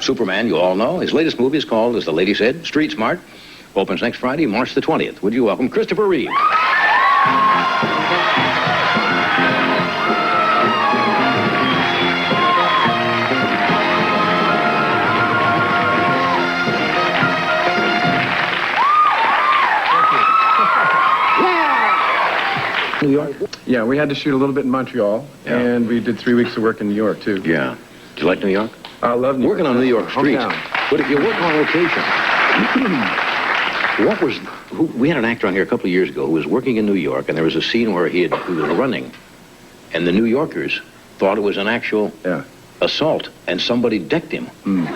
Superman, you all know. His latest movie is called, as the lady said, Street Smart. Opens next Friday, March the 20th. Would you welcome Christopher Reeve? New York? Yeah, we had to shoot a little bit in Montreal, and we did 3 weeks of work in New York, too. Yeah. Do you like New York? I love New York. Working on New York streets. But if you work on location, we had an actor on here a couple of years ago who was working in New York, and there was a scene where he was running, and the New Yorkers thought it was an actual assault, and somebody decked him. The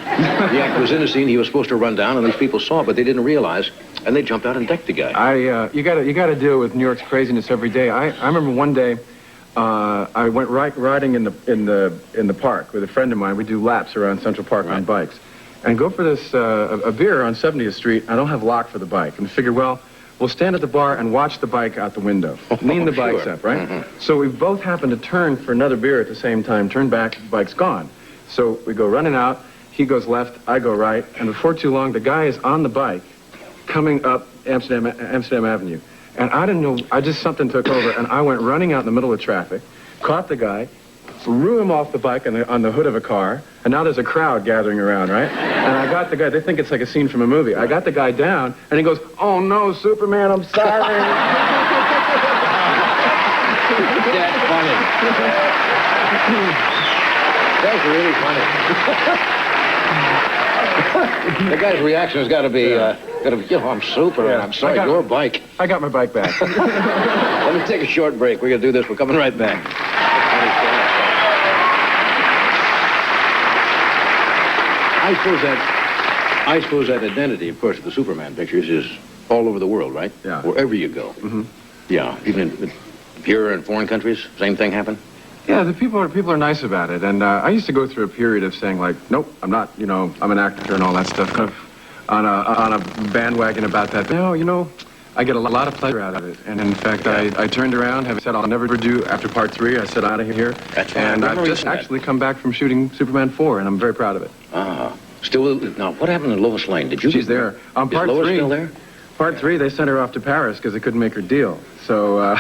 actor was in the scene, he was supposed to run down, and these people saw it, but they didn't realize, and they jumped out and decked the guy. You gotta deal with New York's craziness every day. I remember one day, I went riding in the park with a friend of mine. We do laps around Central Park on bikes, and go for this a beer on 70th Street. I don't have lock for the bike, and figured, well, we'll stand at the bar and watch the bike out the window, lean the bikes up, right? So we both happened to turn for another beer at the same time. Turn back, the bike's gone. So we go running out. He goes left, I go right, and before too long, the guy is on the bike, coming up Amsterdam Avenue. And I didn't know, something took over, and I went running out in the middle of traffic, caught the guy, threw him off the bike on the hood of a car, and now there's a crowd gathering around, right? And I got the guy, they think it's like a scene from a movie. I got the guy down, and he goes, "Oh no, Superman, I'm sorry." That's funny. That's really funny. The guy's reaction has got to be, I'm Superman, I'm sorry, your bike. I got my bike back. Let me take a short break. We're going to do this. We're coming right back. I suppose that identity, of course, of the Superman pictures is all over the world, right? Yeah. Wherever you go. Yeah. Even here in foreign countries, same thing happen? Yeah, the people are nice about it. And I used to go through a period of saying, like, nope, I'm not, I'm an actor and all that stuff, kind of on a bandwagon about that. But, I get a lot of pleasure out of it. And in fact, I turned around, have said I'll never do after part 3. I said out of here. That's right. And I've just actually come back from shooting Superman 4, and I'm very proud of it. Still, now, what happened to Lois Lane? Did you? She's there. On part 3. Is Lois still there? Part 3, they sent her off to Paris because they couldn't make her deal. So,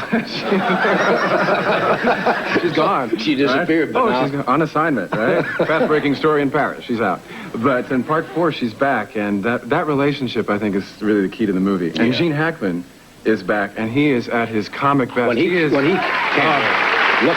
she's gone. She disappeared, right? but now... she's on assignment, right? Fast-breaking story in Paris. She's out. But in part 4, she's back, and that relationship, I think, is really the key to the movie. And Gene Hackman is back, and he is at his comic best. When he Lex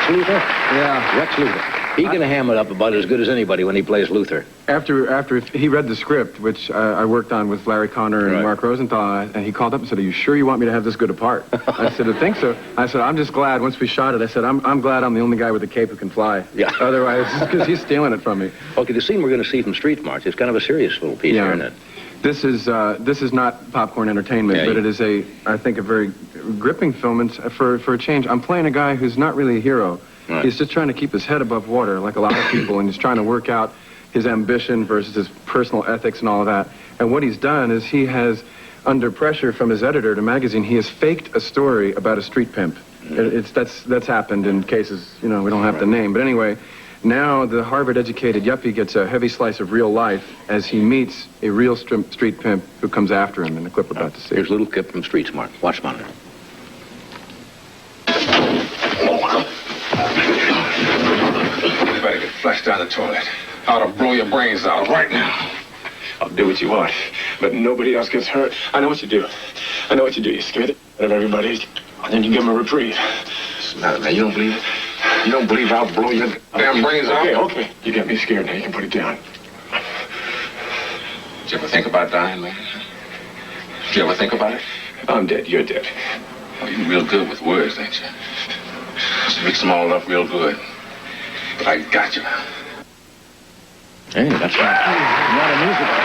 Luthor? Yeah. Lex Luthor. He can ham it up about as good as anybody when he plays Luthor. After he read the script, which I worked on with Larry Connor and Mark Rosenthal, and he called up and said, "Are you sure you want me to have this good a part?" I said, "I think so." I said, "I'm just glad once we shot it." I said, "I'm glad I'm the only guy with a cape who can fly." Yeah. Otherwise, because he's stealing it from me. Okay, the scene we're going to see from Street Smart is kind of a serious little piece, isn't it? This is not popcorn entertainment, but it is I think a very gripping film, and for a change. I'm playing a guy who's not really a hero. Right. He's just trying to keep his head above water, like a lot of people, and he's trying to work out his ambition versus his personal ethics and all of that. And what he's done is he has, under pressure from his editor at a magazine, he has faked a story about a street pimp. That's happened in cases, we don't have to name. But anyway, now the Harvard-educated yuppie gets a heavy slice of real life as he meets a real street pimp who comes after him in the clip we're about to see. Here's a little clip from Street Smart. Watch monitor. You better get flushed down the toilet. I'll blow your brains out right now. I'll do what you want, but nobody else gets hurt. I know what you do. You scare the out of everybody, and then you give them a reprieve. What's the matter, man? You don't believe it? You don't believe I'll blow your damn brains out? Okay. You get me scared now. You can put it down. Did you ever think about dying, man? Did you ever think about it? I'm dead. You're dead. Oh, you're real good with words, ain't you? Just mix them all up real good. But I got you. Hey, that's not a musical.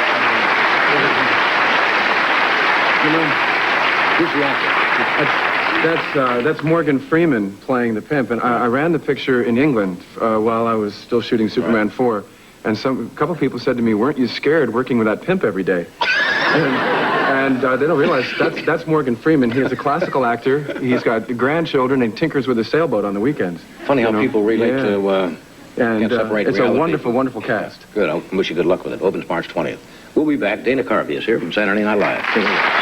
Who's the actor? That's Morgan Freeman playing the pimp, and I ran the picture in England while I was still shooting Superman 4, and a couple people said to me, "Weren't you scared working with that pimp every day?" And they don't realize that's Morgan Freeman. He is a classical actor. He's got grandchildren and tinkers with a sailboat on the weekends. Funny how people relate to And Can't separate it's a reality wonderful, from- wonderful cast. Good. I wish you good luck with it. Opens March 20th. We'll be back. Dana Carvey is here from Saturday Night Live.